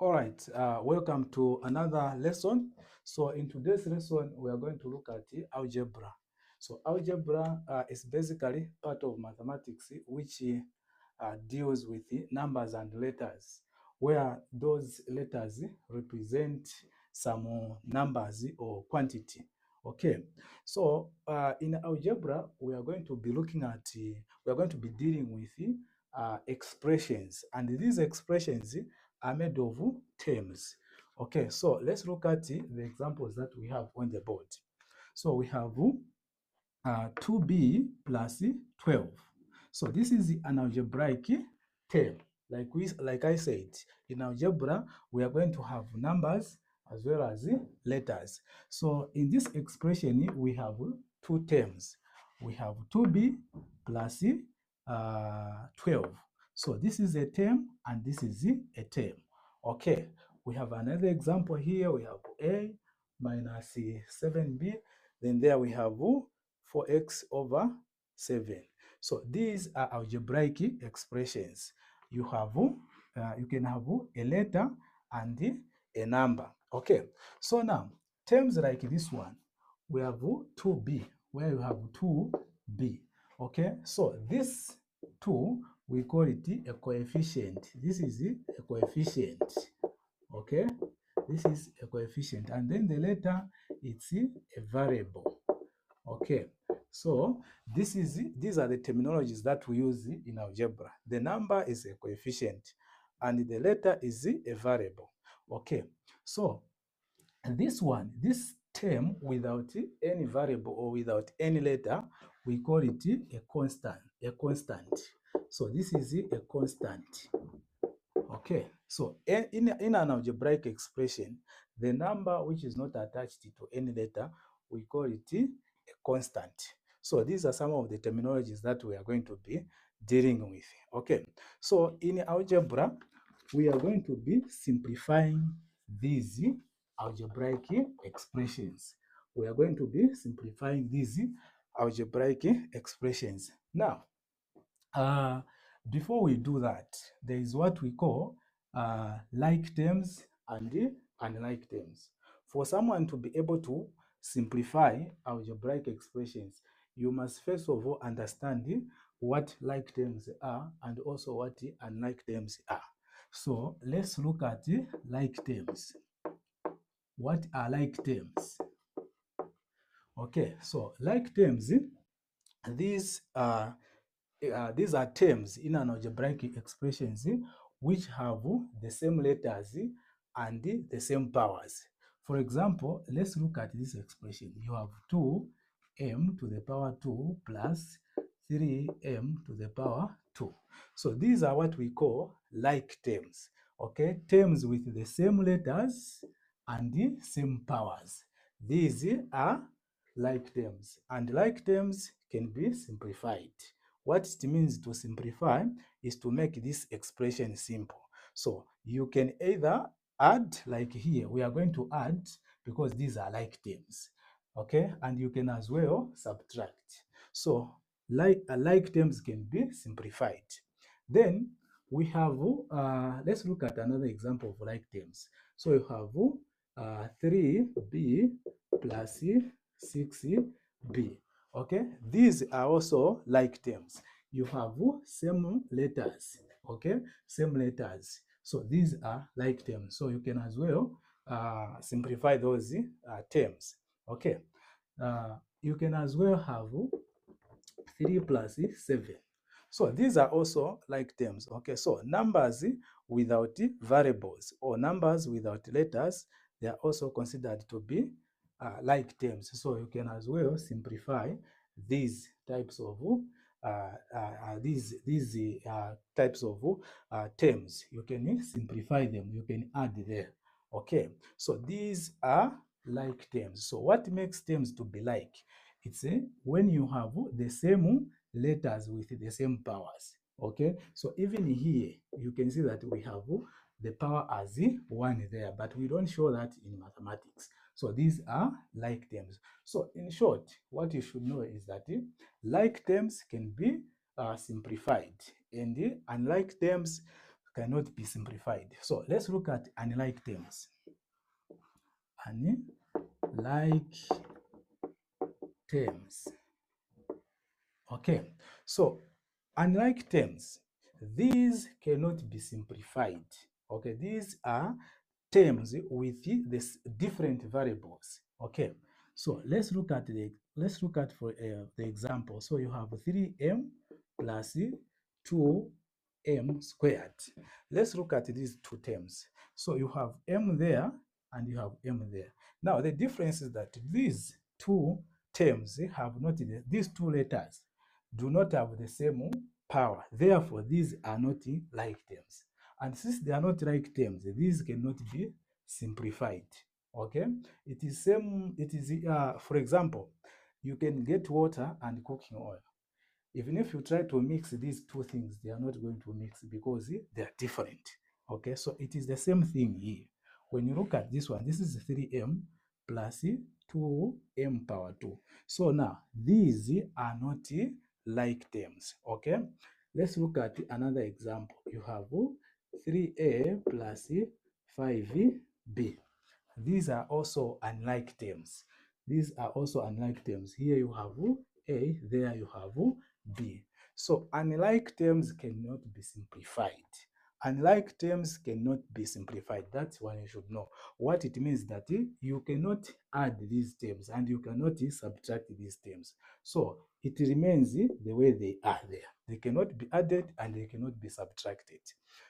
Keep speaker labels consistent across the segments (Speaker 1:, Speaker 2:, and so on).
Speaker 1: All right, welcome to another lesson. So in today's lesson, we are going to look at algebra. So algebra is basically part of mathematics which deals with numbers and letters, where those letters represent some numbers or quantity. Okay, so in algebra, we are going to be looking at, we are going to be dealing with expressions, and these expressions are made of terms. Okay, so let's look at the examples that we have on the board. So we have 2b plus 12. So this is an algebraic term. Like I said, in algebra, we are going to have numbers as well as letters. So in this expression, we have two terms. We have 2b plus 12. So this is a term and this is a term. Okay, we have another example here. We have a minus 7b. Then there we have 4x over 7. So these are algebraic expressions. You can have a letter and a number. Okay, so now terms like this one, we have 2b, where you have 2b. Okay, so this 2, we call it a coefficient. This is a coefficient. Okay, this is a coefficient, and then the letter, it's a variable. Okay, so these are the terminologies that we use in algebra. The number is a coefficient and the letter is a variable. Okay, so this term without any variable or without any letter, we call it a constant. So this is a constant. Okay, so in an algebraic expression, the number which is not attached to any letter, we call it a constant. So these are some of the terminologies that we are going to be dealing with. Okay, so in algebra, we are going to be simplifying these algebraic expressions. We are going to be simplifying these algebraic expressions. Now, before we do that, there is what we call like terms and unlike terms. For someone to be able to simplify algebraic expressions, you must first of all understand what like terms are and also what unlike terms are. So let's look at like terms. What are like terms? Okay, so like terms, these are terms in an algebraic expressions which have the same letters and the same powers. For example, let's look at this expression. You have 2m to the power 2 plus 3m to the power 2. So these are what we call like terms. Okay, terms with the same letters and the same powers. These are like terms, and like terms can be simplified. What it means to simplify is to make this expression simple. So you can either add, like here, we are going to add because these are like terms. Okay, and you can as well subtract. So like terms can be simplified. Then we have, let's look at another example of like terms. So you have 3b plus 6b. Okay, these are also like terms. You have same letters. Okay, same letters. So these are like terms. So you can as well simplify those terms. Okay, you can as well have 3 plus 7. So these are also like terms. Okay, so numbers without variables or numbers without letters, they are also considered to be like terms. So you can as well simplify these types of types of terms. You can simplify them. You can add there. Okay, so these are like terms. So what makes terms to be like? It's when you have the same letters with the same powers. Okay, so even here you can see that we have the power as 1 there, but we don't show that in mathematics. So these are like terms. So in short, what you should know is that like terms can be simplified, and unlike terms cannot be simplified. So let's look at unlike terms. Unlike terms. Okay, so unlike terms, these cannot be simplified. Okay, these are terms with this different variables. Okay, so let's look at for the example. So you have 3m plus 2m squared. Let's look at these two terms. So you have m there and you have m there. Now the difference is that these two terms have not these two letters do not have the same power. Therefore, these are not like terms. And since they are not like terms, these cannot be simplified. Okay? It is for example, you can get water and cooking oil. Even if you try to mix these two things, they are not going to mix because they are different. Okay, so it is the same thing here. When you look at this one, this is 3m plus 2m power 2. So now, these are not like terms. Okay, let's look at another example. You have 3a plus 5b. These are also unlike terms. These are also unlike terms. Here you have A, there you have B. So unlike terms cannot be simplified. Unlike terms cannot be simplified. That's what you should know. What it means that you cannot add these terms and you cannot subtract these terms. So it remains the way they are there. They cannot be added and they cannot be subtracted.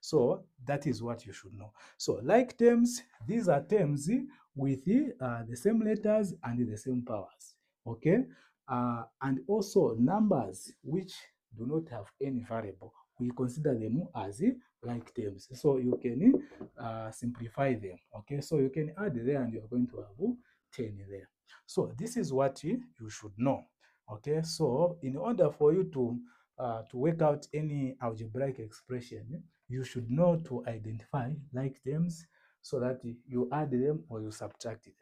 Speaker 1: So that is what you should know. So like terms, these are terms with the same letters and the same powers. Okay, and also numbers which do not have any variable, we consider them as like terms. So you can simplify them. Okay, so you can add there and you're going to have 10 there. So this is what you should know. Okay, so in order for you to work out any algebraic expression, you should know to identify like terms so that you add them or you subtract them.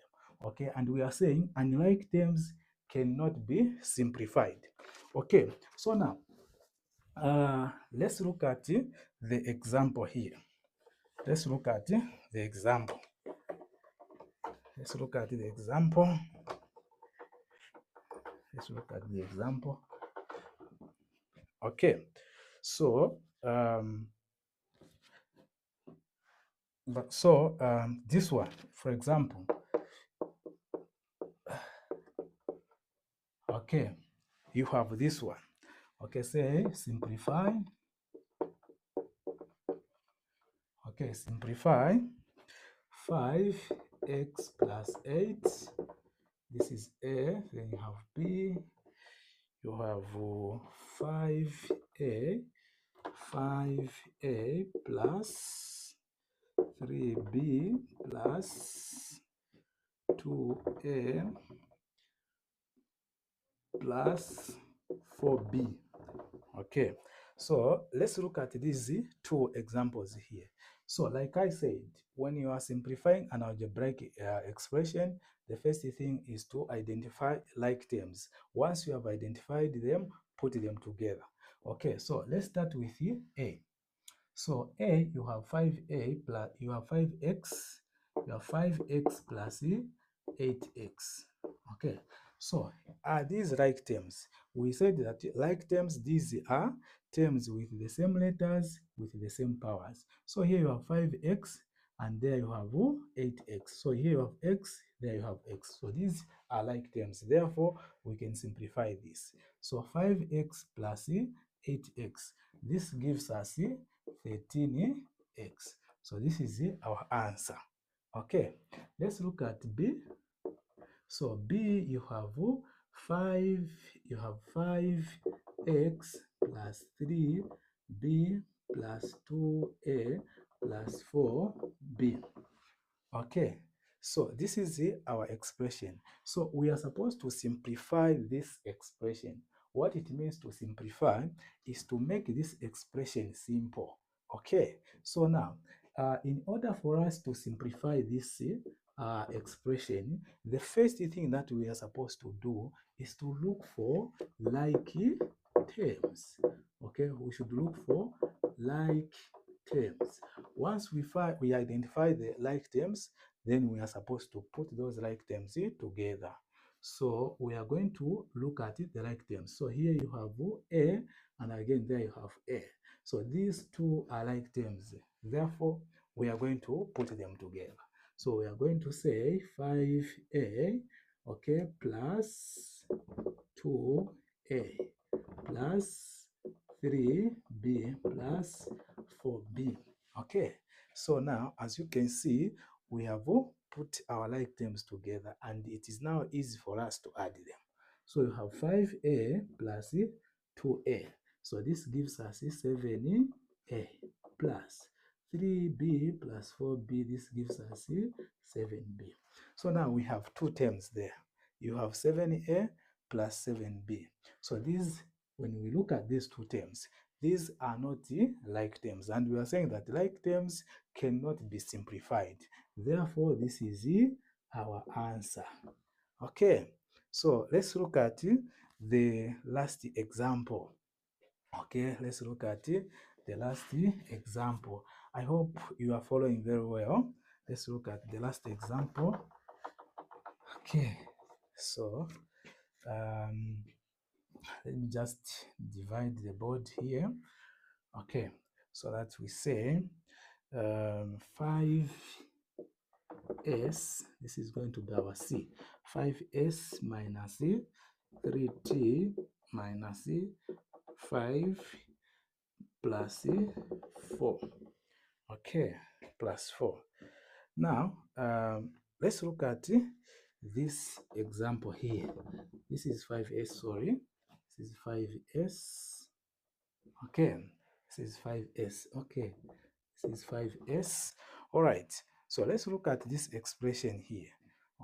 Speaker 1: Okay, and we are saying unlike terms cannot be simplified. Okay, so now let's look at the example here. Let's look at the example. Let's look at the example. Let's look at the example. Okay, so this one, for example, okay, you have this one. Okay, say simplify. Okay, simplify 5x plus 8. This is A, then you have B, you have 5a, 5a plus 3b plus 2a plus 4b. Okay, so let's look at these two examples here. So like I said, when you are simplifying an algebraic expression, the first thing is to identify like terms. Once you have identified them, put them together. Okay, so let's start with A. So A, you have 5a plus, you have 5x, you have 5x plus 8x. Okay, so are these like terms? We said that like terms, these are terms with the same letters, with the same powers. So here you have 5x and there you have 8x. So here you have x, there you have x. So these are like terms. Therefore, we can simplify this. So 5x plus 8x. This gives us 13x. So this is our answer. Okay, let's look at B. So B, you have 5x plus 3b plus 2a plus 4b. Okay, so this is our expression. So we are supposed to simplify this expression. What it means to simplify is to make this expression simple. Okay, so now in order for us to simplify this expression, the first thing that we are supposed to do is to look for like terms. Okay, we should look for like terms. Once we identify the like terms, then we are supposed to put those like terms together. So we are going to look at the like terms. So here you have A, and again there you have A. So these two are like terms. Therefore, we are going to put them together. So we are going to say 5A, okay, plus 2A plus 3B plus 4B. Okay, so now as you can see, we have put our like terms together, and it is now easy for us to add them. So you have 5A plus 2A. So this gives us 7A plus 3B plus 4B. This gives us 7B. So now we have two terms there. You have 7A plus 7B. So these, when we look at these two terms, these are not like terms, and we are saying that like terms cannot be simplified. Therefore, this is our answer. Okay, so let's look at the last example. Okay, let's look at the last example. I hope you are following very well. Let's look at the last example. Okay, so let me just divide the board here. Okay, so that we say 5s, this is going to be our C, 5s minus 3t minus 5 plus 4. Okay, plus 4. Now, let's look at this example here. This is 5s, sorry. This is 5s. Okay, this is 5s. Okay, this is 5s. All right, so let's look at this expression here.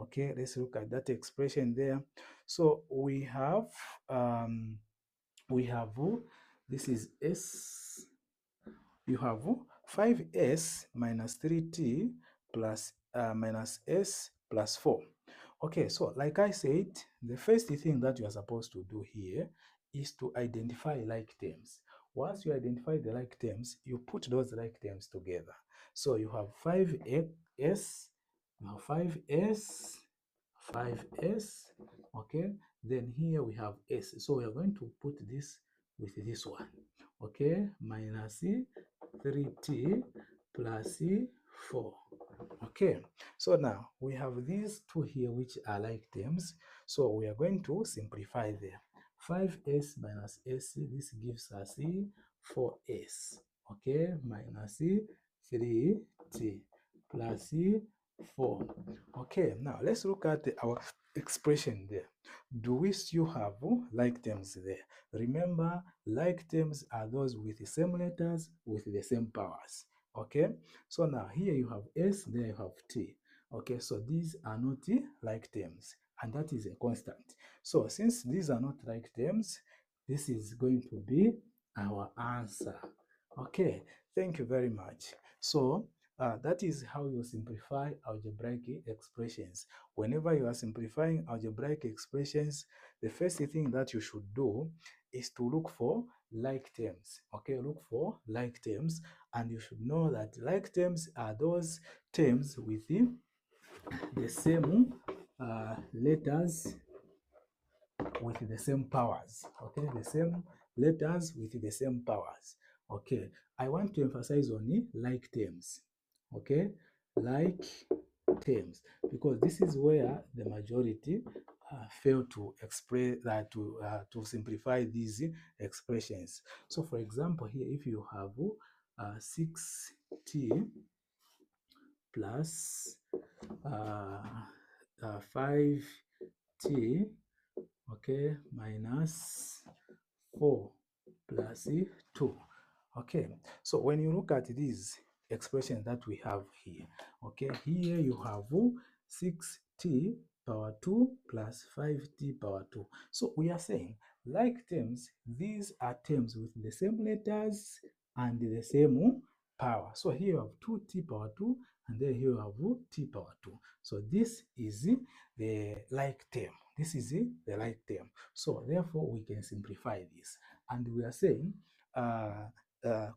Speaker 1: Okay, let's look at that expression there. So we have this is s. You have 5s minus 3t plus minus s plus 4. Okay, so like I said, the first thing that you are supposed to do here is to identify like terms. Once you identify the like terms, you put those like terms together. So you have 5s, you have 5s, 5s, okay? Then here we have s. So we are going to put this with this one, okay? Minus 3t plus 4. Okay, so now we have these two here which are like terms. So we are going to simplify them. 5s minus s, this gives us 4s. Okay, minus 3t plus 4. Okay, now let's look at our expression there. Do we still have like terms there? Remember, like terms are those with the same letters with the same powers. Okay, so now here you have s, there you have t. Okay, so these are not like terms, and that is a constant. So since these are not like terms, this is going to be our answer. Okay, thank you very much. So that is how you simplify algebraic expressions. Whenever you are simplifying algebraic expressions, the first thing that you should do is to look for like terms. Okay, look for like terms, and you should know that like terms are those terms with the same letters with the same powers. Okay, the same letters with the same powers. Okay, I want to emphasize on like terms. Okay, like terms, because this is where the majority fail to express that to simplify these expressions. So for example here, if you have 6t plus 5t, okay, minus 4 plus 2. Okay, so when you look at these expressions that we have here, okay, here you have 6t power 2 plus 5t power 2. So we are saying, like terms, these are terms with the same letters and the same power. So here you have 2t power 2, and then here you have t power 2. So this is the like term. This is the like term. So therefore, we can simplify this. And we are saying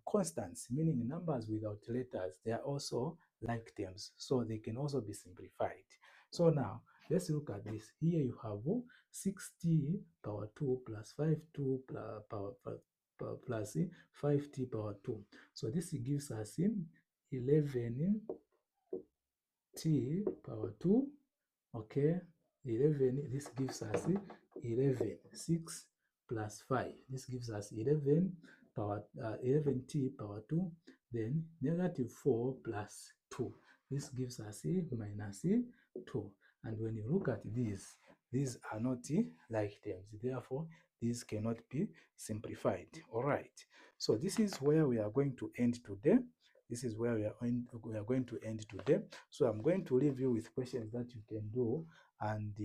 Speaker 1: constants, meaning numbers without letters, they are also like terms, so they can also be simplified. So now let's look at this. Here you have 6t power 2 plus 5t plus 5t power 2. So this gives us 11t power 2. Okay, 11, this gives us 11, 6 plus 5. This gives us 11 power 11t power 2. Then negative 4 plus 2. This gives us minus 2. And when you look at these are not like terms. Therefore, these cannot be simplified. All right. So this is where we are going to end today. This is where we are going to end today. So I'm going to leave you with questions that you can do and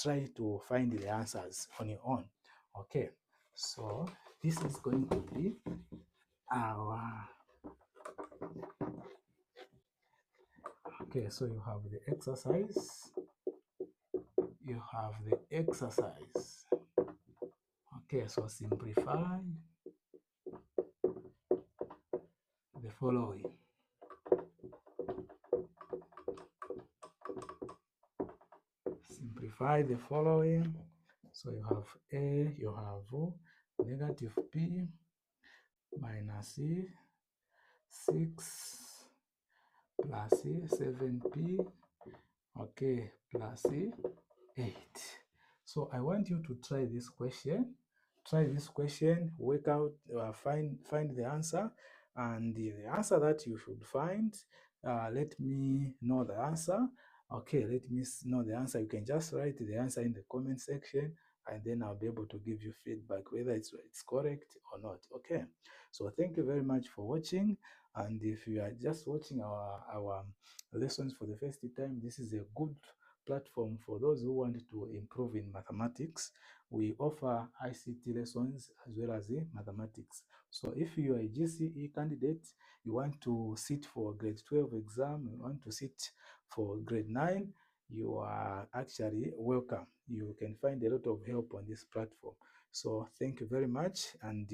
Speaker 1: try to find the answers on your own. Okay. So this is going to be our... Okay, so you have the exercise. You have the exercise. Okay, so simplify the following. Simplify the following. So you have A, you have negative P minus 6 plus 7P, okay, plus 8. So I want you to try this question. Try this question, work out, find the answer, and the answer that you should find, let me know the answer. Okay, let me know the answer. You can just write the answer in the comment section, and then I'll be able to give you feedback whether it's correct or not. Okay, so thank you very much for watching. And if you are just watching our lessons for the first time, this is a good platform for those who want to improve in mathematics. We offer ICT lessons as well as mathematics. So if you are a GCE candidate, you want to sit for grade 12 exam, you want to sit for grade 9, you are actually welcome. You can find a lot of help on this platform. So thank you very much. And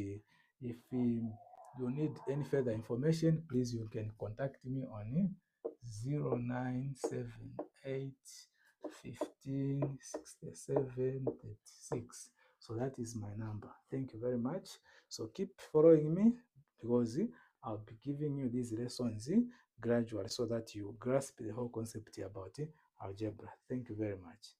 Speaker 1: if you need any further information, please you can contact me on 0978 15 67 36. So that is my number. Thank you very much. So keep following me, because I'll be giving you these lessons gradually so that you grasp the whole concept about algebra. Thank you very much.